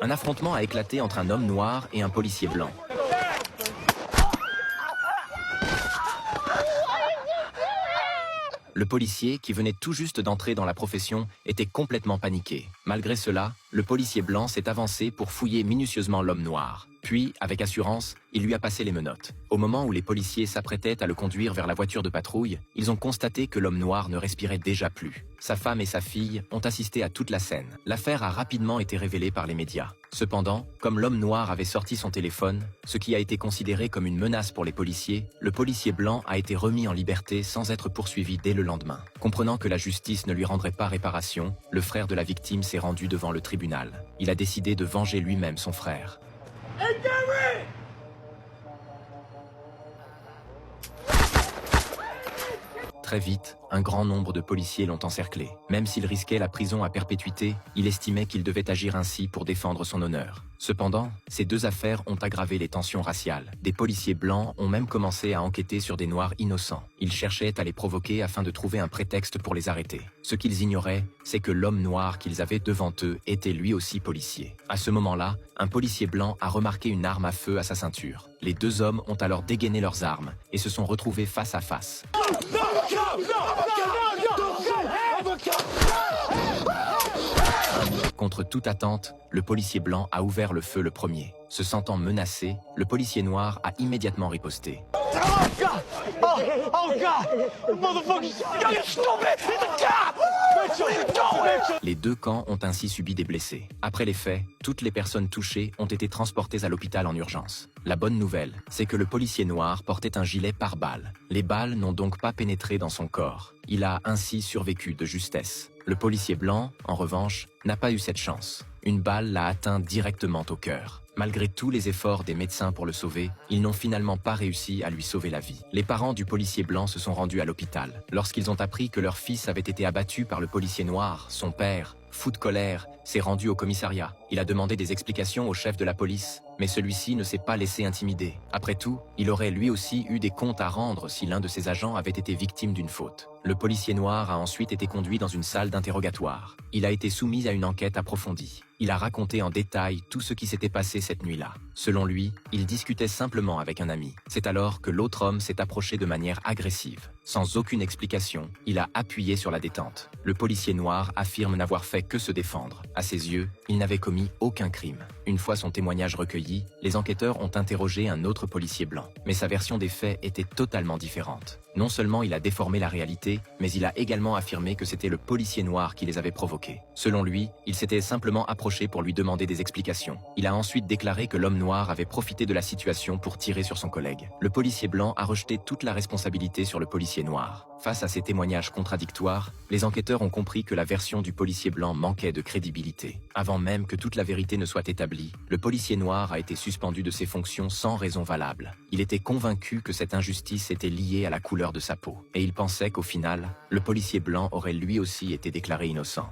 Un affrontement a éclaté entre un homme noir et un policier blanc. Le policier, qui venait tout juste d'entrer dans la profession, était complètement paniqué. Malgré cela, le policier blanc s'est avancé pour fouiller minutieusement l'homme noir. Puis, avec assurance, il lui a passé les menottes. Au moment où les policiers s'apprêtaient à le conduire vers la voiture de patrouille, ils ont constaté que l'homme noir ne respirait déjà plus. Sa femme et sa fille ont assisté à toute la scène. L'affaire a rapidement été révélée par les médias. Cependant, comme l'homme noir avait sorti son téléphone, ce qui a été considéré comme une menace pour les policiers, le policier blanc a été remis en liberté sans être poursuivi dès le lendemain. Comprenant que la justice ne lui rendrait pas réparation, le frère de la victime s'est rendu devant le tribunal. Il a décidé de venger lui-même son frère. Très vite, un grand nombre de policiers l'ont encerclé. Même s'il risquait la prison à perpétuité, il estimait qu'il devait agir ainsi pour défendre son honneur. Cependant, ces deux affaires ont aggravé les tensions raciales. Des policiers blancs ont même commencé à enquêter sur des noirs innocents. Ils cherchaient à les provoquer afin de trouver un prétexte pour les arrêter. Ce qu'ils ignoraient, c'est que l'homme noir qu'ils avaient devant eux était lui aussi policier. À ce moment-là, un policier blanc a remarqué une arme à feu à sa ceinture. Les deux hommes ont alors dégainé leurs armes et se sont retrouvés face à face. Contre toute attente, le policier blanc a ouvert le feu le premier. Se sentant menacé, le policier noir a immédiatement riposté. Les deux camps ont ainsi subi des blessés. Après les faits, toutes les personnes touchées ont été transportées à l'hôpital en urgence. La bonne nouvelle, c'est que le policier noir portait un gilet pare-balles. Les balles n'ont donc pas pénétré dans son corps. Il a ainsi survécu de justesse. Le policier blanc, en revanche, n'a pas eu cette chance. Une balle l'a atteint directement au cœur. Malgré tous les efforts des médecins pour le sauver, ils n'ont finalement pas réussi à lui sauver la vie. Les parents du policier blanc se sont rendus à l'hôpital. Lorsqu'ils ont appris que leur fils avait été abattu par le policier noir, son père, fou de colère, s'est rendu au commissariat. Il a demandé des explications au chef de la police, mais celui-ci ne s'est pas laissé intimider. Après tout, il aurait lui aussi eu des comptes à rendre si l'un de ses agents avait été victime d'une faute. Le policier noir a ensuite été conduit dans une salle d'interrogatoire. Il a été soumis à une enquête approfondie. Il a raconté en détail tout ce qui s'était passé cette nuit-là. Selon lui, il discutait simplement avec un ami. C'est alors que l'autre homme s'est approché de manière agressive. Sans aucune explication, il a appuyé sur la détente. Le policier noir affirme n'avoir fait que se défendre. À ses yeux, il n'avait commis aucun crime. Une fois son témoignage recueilli, les enquêteurs ont interrogé un autre policier blanc. Mais sa version des faits était totalement différente. Non seulement il a déformé la réalité, mais il a également affirmé que c'était le policier noir qui les avait provoqués. Selon lui, il s'était simplement approché pour lui demander des explications. Il a ensuite déclaré que l'homme noir avait profité de la situation pour tirer sur son collègue. Le policier blanc a rejeté toute la responsabilité sur le policier noir. Face à ces témoignages contradictoires, les enquêteurs ont compris que la version du policier blanc manquait de crédibilité. Avant même que toute la vérité ne soit établie, le policier noir a été suspendu de ses fonctions sans raison valable. Il était convaincu que cette injustice était liée à la couleur de sa peau. Et il pensait qu'au final, le policier blanc aurait lui aussi été déclaré innocent.